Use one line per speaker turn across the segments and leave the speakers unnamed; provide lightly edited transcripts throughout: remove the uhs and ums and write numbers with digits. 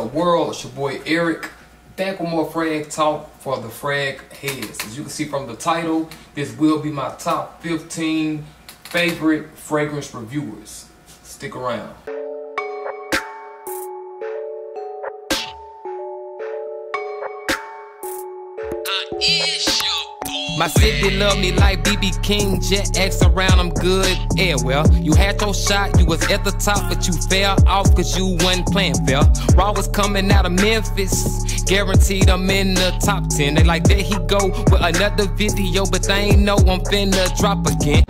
world? It's your boy Eric, back with more Frag talk for the Frag heads. As you can see from the title, this will be my top 15 favorite fragrance reviewers. Stick around.
My city love me like BB King, Jet X around, I'm good. Yeah, well, you had your shot, you was at the top, but you fell off cause you wasn't playing fair. Raw was coming out of Memphis, guaranteed I'm in the top 10. They like, there he go with another video, but they ain't know I'm finna drop again.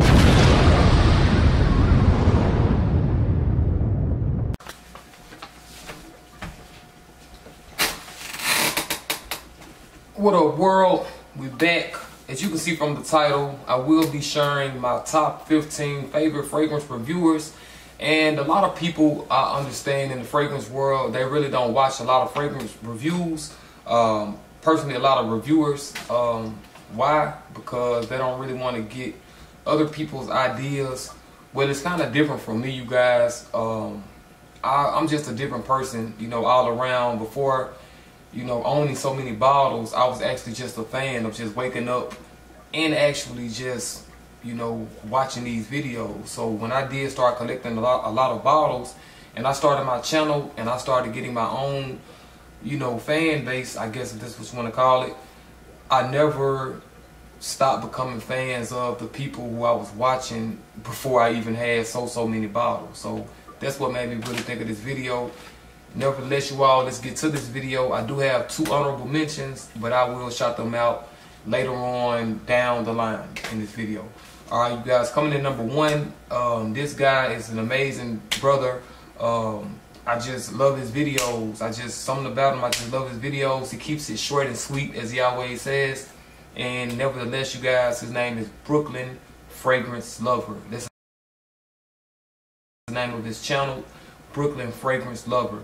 What up, world? We back. As you can see from the title, I will be sharing my top 15 favorite fragrance reviewers. And a lot of people, I understand, in the fragrance world, they really don't watch a lot of fragrance reviews. Personally, a lot of reviewers. Why? Because they don't really want to get other people's ideas. Well, it's kind of different from me, you guys. I'm just a different person, you know, all around. Before, you know, owning so many bottles, I was actually just a fan of just waking up and actually just, you know, watching these videos. So when I did start collecting a lot of bottles, and I started my channel and I started getting my own, you know, fan base, I guess if this is what you want to call it, I never stopped becoming fans of the people who I was watching before I even had so many bottles. So that's what made me really think of this video. Nevertheless, you all, let's get to this video. I do have 2 honorable mentions, but I will shout them out later on down the line in this video. Alright, you guys, coming in number 1, this guy is an amazing brother. I just love his videos. Something about him, I just love his videos. He keeps it short and sweet, as he always says. And nevertheless, you guys, his name is Brooklyn Fragrance Lover. That's the name of his channel, Brooklyn Fragrance Lover.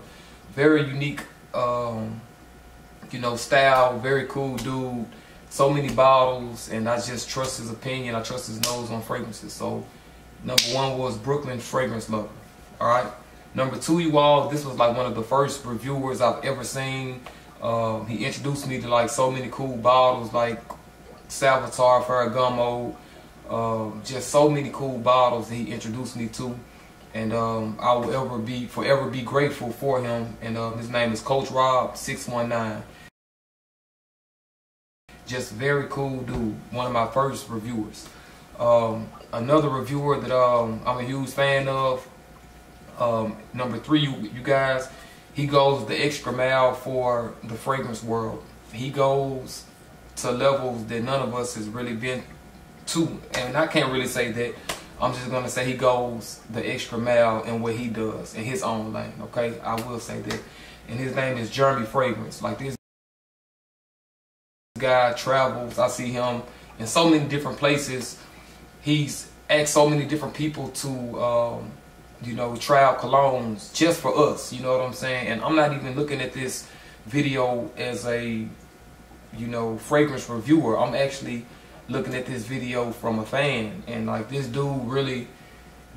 Very unique, you know, style, very cool dude. So many bottles, and I just trust his opinion. I trust his nose on fragrances. So, number 1 was Brooklyn Fragrance Lover. Alright. Number 2, you all, this was like one of the first reviewers I've ever seen. He introduced me to like so many cool bottles, like Salvatore Ferragamo. Just so many cool bottles that he introduced me to. And I will forever be grateful for him. And his name is Coach Rob 619. Just very cool dude. One of my first reviewers. Another reviewer that I'm a huge fan of. Number 3, you guys. He goes the extra mile for the fragrance world. He goes to levels that none of us has really been to. And I can't really say that. I'm just going to say he goes the extra mile in what he does in his own lane, okay? I will say that. And his name is Jeremy Fragrance. Like, this guy travels. I see him in so many different places. He's asked so many different people to, you know, try out colognes just for us, you know what I'm saying? And I'm not even looking at this video as a, you know, fragrance reviewer. I'm actually looking at this video from a fan, and like, this dude really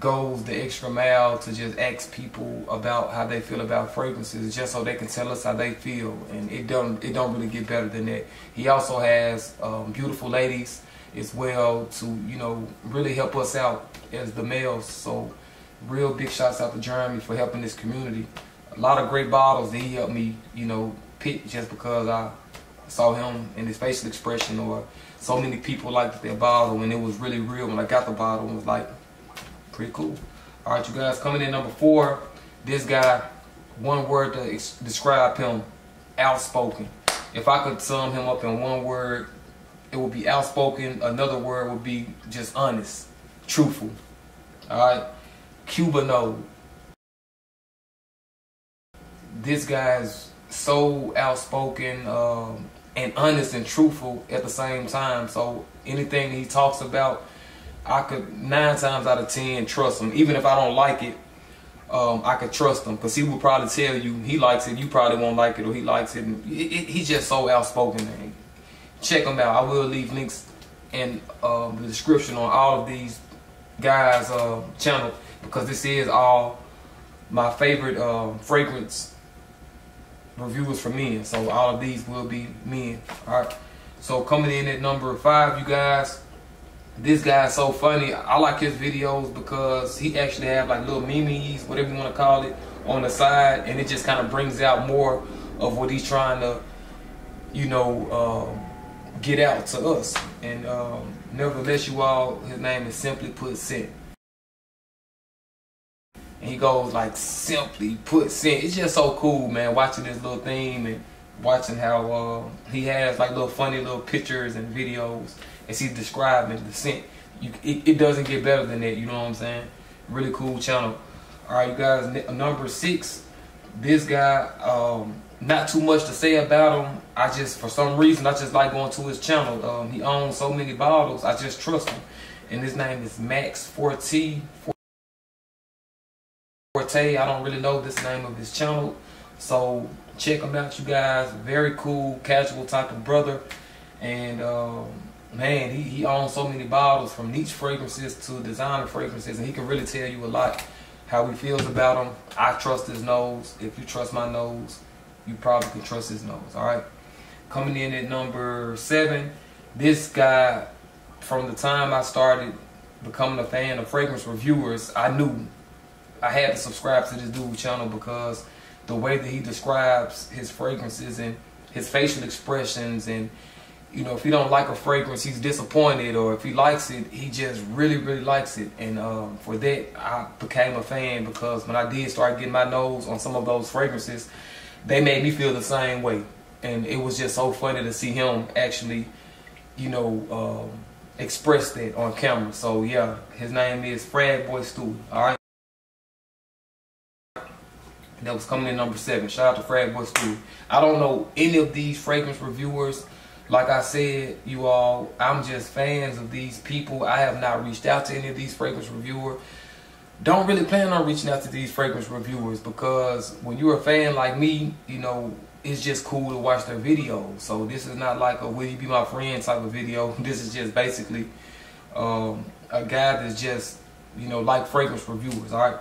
goes the extra mile to just ask people about how they feel about fragrances, just so they can tell us how they feel. And it don't really get better than that. He also has beautiful ladies as well to, you know, really help us out as the males. So real big shouts out to Jeremy for helping this community. A lot of great bottles that he helped me, you know, pick just because I saw him in his facial expression, or so many people liked their bottle, and it was really real when I got the bottle. It was like pretty cool. Alright, you guys, coming in number 4, this guy, one word to describe him: outspoken. If I could sum him up in one word, it would be outspoken. Another word would be just honest, truthful. Alright, Cubano. This guy's so outspoken and honest and truthful at the same time. So anything he talks about, I could 9 times out of 10 trust him. Even if I don't like it, I could trust him, because he will probably tell you he likes it, you probably won't like it, or he likes it. He's just so outspoken, man. Check him out. I will leave links in the description on all of these guys' channel, because this is all my favorite fragrance reviewers for men. So all of these will be men. All right. So coming in at number 5, you guys. This guy's so funny. I like his videos because he actually have like little memes, whatever you want to call it, on the side, and it just kind of brings out more of what he's trying to, you know, get out to us. And nevertheless, you all, his name is Simply Put Scent. And he goes like, Simply Put Scent. It's just so cool, man, watching this little theme and watching how he has like little funny little pictures and videos as he's describing the scent. It doesn't get better than that, you know what I'm saying? Really cool channel. Alright, you guys, number 6, this guy, not too much to say about him. For some reason, I just like going to his channel. He owns so many bottles, I just trust him. And his name is Max Forte. I don't really know this name of his channel. So check him out, you guys. Very cool, casual type of brother. And man, he owns so many bottles, from niche fragrances to designer fragrances, and he can really tell you a lot how he feels about them. I trust his nose. If you trust my nose, you probably can trust his nose. All right. Coming in at number 7, this guy, from the time I started becoming a fan of fragrance reviewers, I knew I had to subscribe to this dude's channel because the way that he describes his fragrances and his facial expressions, and you know, if he don't like a fragrance, he's disappointed, or if he likes it, he just really, really likes it. And for that, I became a fan, because when I did start getting my nose on some of those fragrances, they made me feel the same way. And it was just so funny to see him actually, you know, express that on camera. So yeah, his name is Frag Stewie. All right. That was coming in number 7. Shout out to Frag Stewie. I don't know any of these fragrance reviewers. Like I said, you all, I'm just fans of these people. I have not reached out to any of these fragrance reviewers. Don't really plan on reaching out to these fragrance reviewers, because when you're a fan like me, you know, it's just cool to watch their videos. So this is not like a will you be my friend type of video. This is just basically a guy that's just, you know, like fragrance reviewers. All right.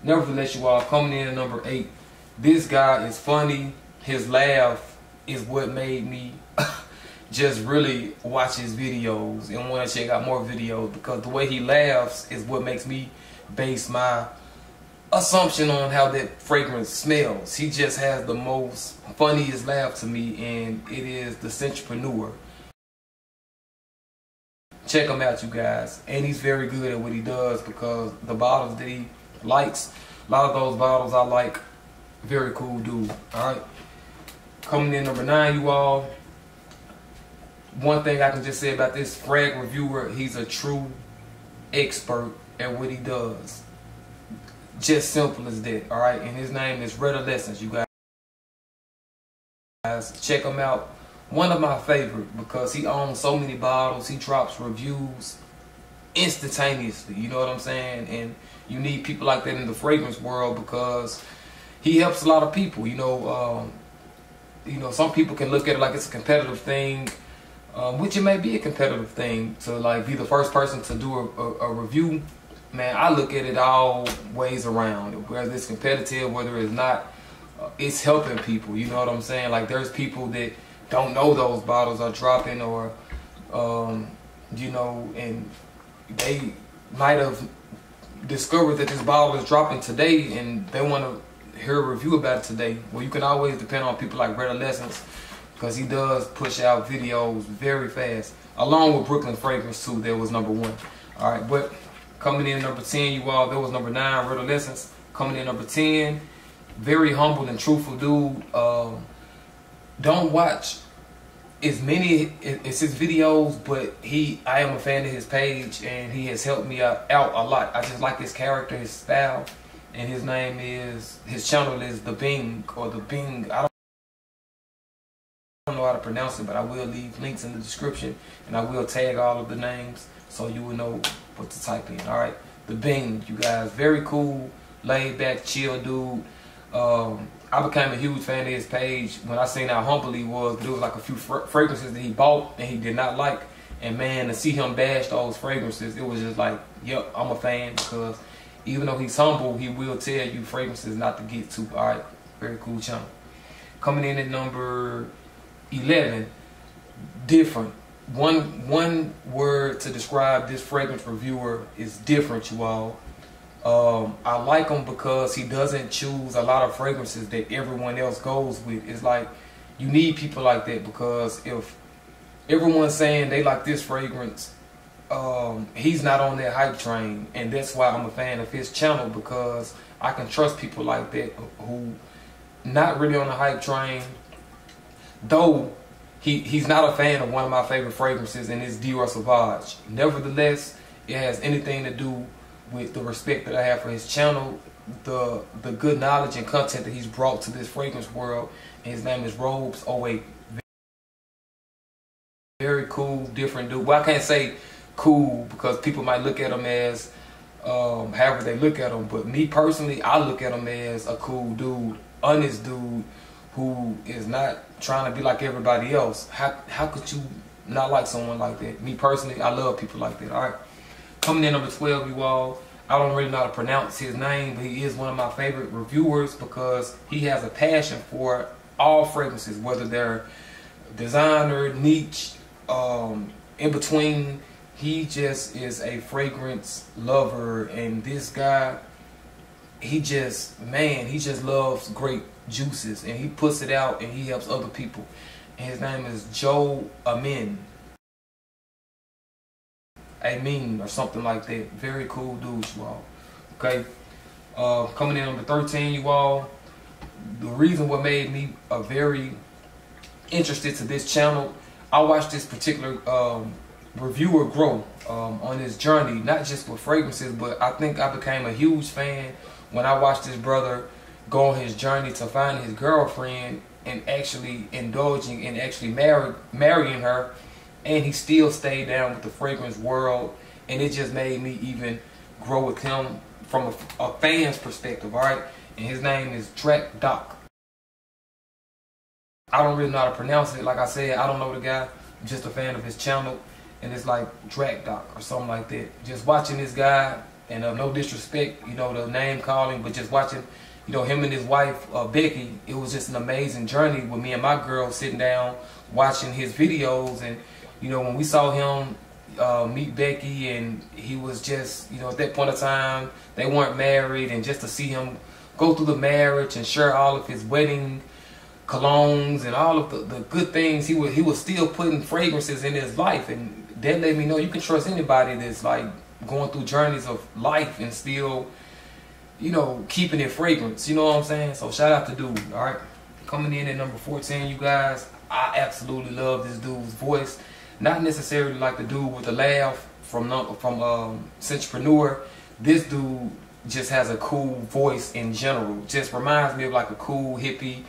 Nevertheless, you all, coming in at number 8, this guy is funny. His laugh is what made me just really watch his videos and want to check out more videos, because the way he laughs is what makes me base my assumption on how that fragrance smells. He just has the most funniest laugh to me, and it is the Centrepreneur. Check him out, you guys. And he's very good at what he does, because the bottles that he likes, a lot of those bottles I like. Very cool dude. Alright. Coming in number 9, you all. One thing I can just say about this Frag reviewer, he's a true expert at what he does. Just simple as that. Alright. And his name is Reviewers, you guys. Check him out. One of my favorite, because he owns so many bottles. He drops reviews instantaneously, you know what I'm saying? And you need people like that in the fragrance world, because he helps a lot of people. You know, some people can look at it like it's a competitive thing, which it may be a competitive thing to like be the first person to do a review. Man, I look at it all ways around, whether it's competitive, whether it's not. It's helping people, you know what I'm saying? Like, there's people that don't know those bottles are dropping, or you know, and they might have discovered that this bottle is dropping today, and they want to hear a review about it today. Well, you can always depend on people like Reviewers, because he does push out videos very fast, along with Brooklyn Fragrance too. That was number 1. All right, but coming in number 10, you all, that was number 9, Reviewers. Coming in number 10, very humble and truthful dude. Don't watch as many as his videos, but I am a fan of his page, and he has helped me out a lot. I just like his character, his style, and his channel is The Bing, or The Bing. I don't know how to pronounce it, but I will leave links in the description, and I will tag all of the names so you will know what to type in. All right, The Bing, you guys, very cool, laid back, chill dude. I became a huge fan of his page when I seen how humble he was. But it was like a few fragrances that he bought and he did not like, and man, to see him bash those fragrances, it was just like, yep, I'm a fan, because even though he's humble, he will tell you fragrances not to get to. All right, very cool channel. Coming in at number 11, different. One word to describe this fragrance reviewer is different, you all. I like him because he doesn't choose a lot of fragrances that everyone else goes with. It's like you need people like that, because if everyone's saying they like this fragrance, he's not on that hype train, and that's why I'm a fan of his channel, because I can trust people like that who not really on the hype train. Though he's not a fan of one of my favorite fragrances, and it's Dior Sauvage. Nevertheless, it has anything to do with the respect that I have for his channel, the good knowledge and content that he's brought to this fragrance world. And his name is Robes 08. Very cool, different dude. Well, I can't say cool because people might look at him as however they look at him, but me personally, I look at him as a cool dude, honest dude who is not trying to be like everybody else. How could you not like someone like that? Me personally, I love people like that. All right, coming in number 12, you all. I don't really know how to pronounce his name, but he is one of my favorite reviewers because he has a passion for all fragrances, whether they're designer, niche, in between. He just is a fragrance lover, and this guy, he just loves great juices, and he puts it out and he helps other people. And his name is Joe Amin, or something like that. Very cool dude, you all. Okay, coming in number 13, you all. The reason what made me very interested to this channel, I watched this particular reviewer grow on his journey, not just with fragrances, but I think I became a huge fan when I watched this brother go on his journey to find his girlfriend and actually indulging and actually marrying her, and he still stayed down with the fragrance world, and it just made me even grow with him from a fan's perspective. All right, and his name is Doc. I don't really know how to pronounce it. Like I said, I don't know the guy. I'm just a fan of his channel, and it's like Doc or something like that. Just watching this guy, and no disrespect, you know, the name calling, but just watching, you know, him and his wife, Becky, it was just an amazing journey with me and my girl sitting down watching his videos. And, you know, when we saw him meet Becky, and he was just, you know, at that point of time, they weren't married, and just to see him go through the marriage and share all of his wedding colognes and all of the good things, he was still putting fragrances in his life, and that let me know you can trust anybody that's like going through journeys of life and still, you know, keeping it fragrance. You know what I'm saying? So shout out to dude. All right, coming in at number 14, you guys. I absolutely love this dude's voice. Not necessarily like the dude with the laugh from Centrepreneur. This dude just has a cool voice in general. Just reminds me of like a cool hippie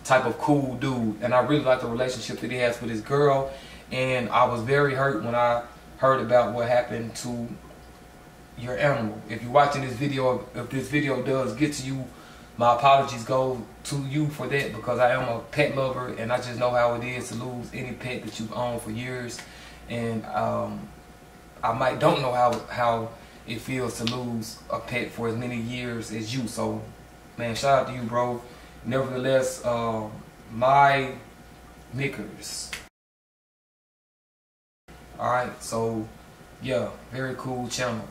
type of cool dude, and I really like the relationship that he has with his girl. And I was very hurt when I heard about what happened to your animal. If you're watching this video, if this video does get to you, my apologies go to you for that, because I am a pet lover, and I just know how it is to lose any pet that you've owned for years. And I don't know how it feels to lose a pet for as many years as you. So man, shout out to you, bro. Nevertheless, my knickers. Alright, so yeah, very cool channel.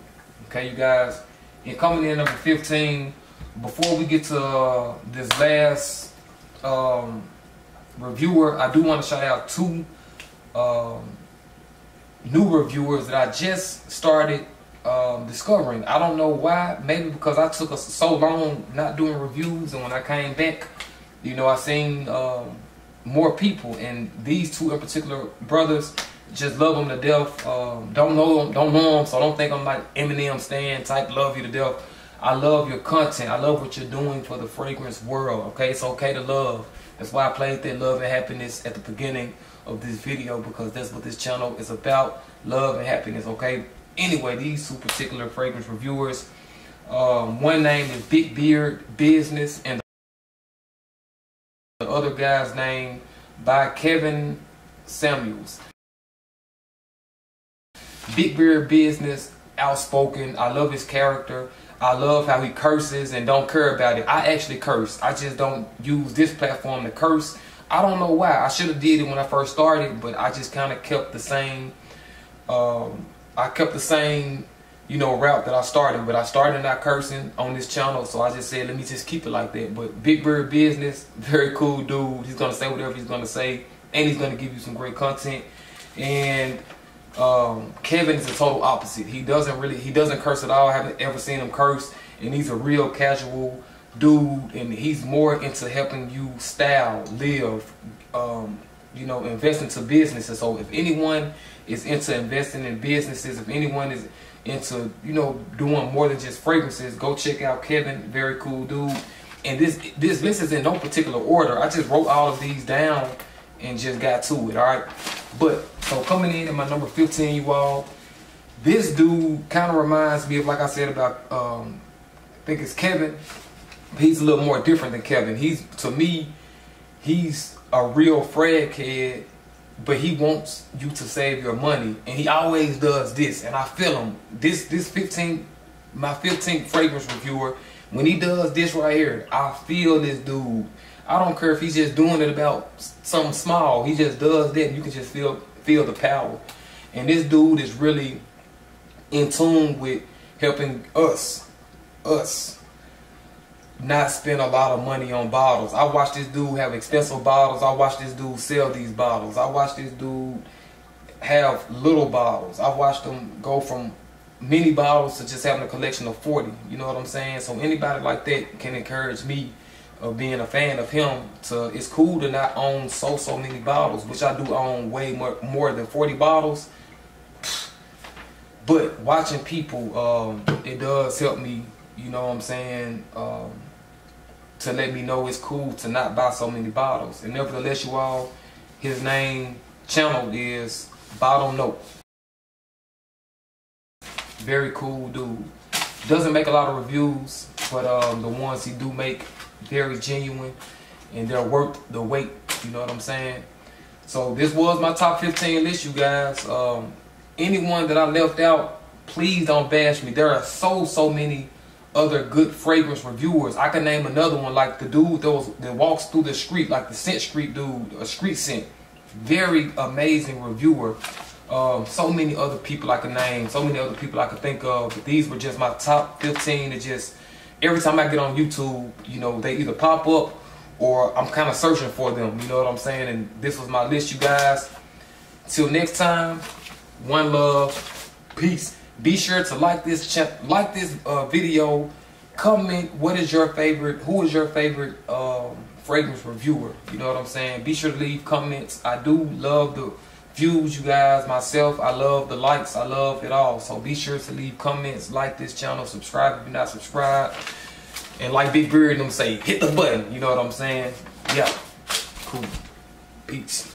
Okay, you guys. And coming in number 15, before we get to this last reviewer, I do want to shout out two new reviewers that I just started discovering. I don't know why. Maybe because I took so long not doing reviews, and when I came back, you know, I seen more people, and these two in particular brothers, just love them to death. Don't know them, so don't think I'm like Eminem stan type, love you to death. I love your content. I love what you're doing for the fragrance world. Okay, it's okay to love. That's why I played that love and happiness at the beginning of this video, because that's what this channel is about, love and happiness. Okay, anyway, these two particular fragrance reviewers, one name is Big Beard Business, and the other guy's name by Kevin Samuels. Big Beard Business, outspoken. I love his character. I love how he curses and don't care about it. I actually curse. I just don't use this platform to curse. I don't know why. I should have did it when I first started, but I just kind of kept the same. I kept the same, you know, route that I started. But I started not cursing on this channel, so I just said, let me just keep it like that. But Big Bird Business, very cool dude. He's gonna say whatever he's gonna say, and he's gonna give you some great content. And Kevin is the total opposite. He doesn't curse at all. I haven't ever seen him curse, and he's a real casual dude, and he's more into helping you style, live, you know, invest into businesses. So if anyone is into investing in businesses, if anyone is into, you know, doing more than just fragrances, go check out Kevin. Very cool dude. And this list is in no particular order. I just wrote all of these down and just got to it. All right. But so coming in at my number 15, you all, this dude kind of reminds me of, like I said about, I think it's Kevin. He's a little more different than Kevin. To me, he's a real Frag head, but he wants you to save your money, and he always does this, and I feel him. My 15th fragrance reviewer, when he does this right here, I feel this dude. I don't care if he's just doing it about something small. He just does that, and you can just feel the power. And this dude is really in tune with helping us not spend a lot of money on bottles. I watched this dude have expensive bottles. I watched this dude sell these bottles. I watched this dude have little bottles. I watched him go from many bottles to just having a collection of 40. You know what I'm saying? So anybody like that can encourage me of being a fan of him. It's cool to not own so many bottles, which I do own way more than 40 bottles. But watching people, it does help me, you know what I'm saying, to let me know it's cool to not buy so many bottles. And nevertheless, you all, his channel is Bottle Note. Very cool dude. Doesn't make a lot of reviews, but the ones he do make, very genuine, and they're worth the wait. You know what I'm saying? So this was my top 15 list, you guys. Anyone that I left out, please don't bash me. There are so many other good fragrance reviewers. I can name another one, like the dude that walks through the street, like the Scent Street dude, a street scent. Very amazing reviewer. So many other people I can name, so many other people I could think of, but these were just my top 15 that just, every time I get on YouTube, you know, they either pop up or I'm kind of searching for them, you know what I'm saying? And this was my list, you guys. Till next time, one love, peace. Be sure to like this video, comment what is your favorite, who is your favorite fragrance reviewer, you know what I'm saying? Be sure to leave comments. I do love the views, you guys. Myself, I love the likes, I love it all. So be sure to leave comments, like this channel, subscribe if you're not subscribed, and like Big Bird and them say, hit the button, you know what I'm saying? Yeah, cool, peace.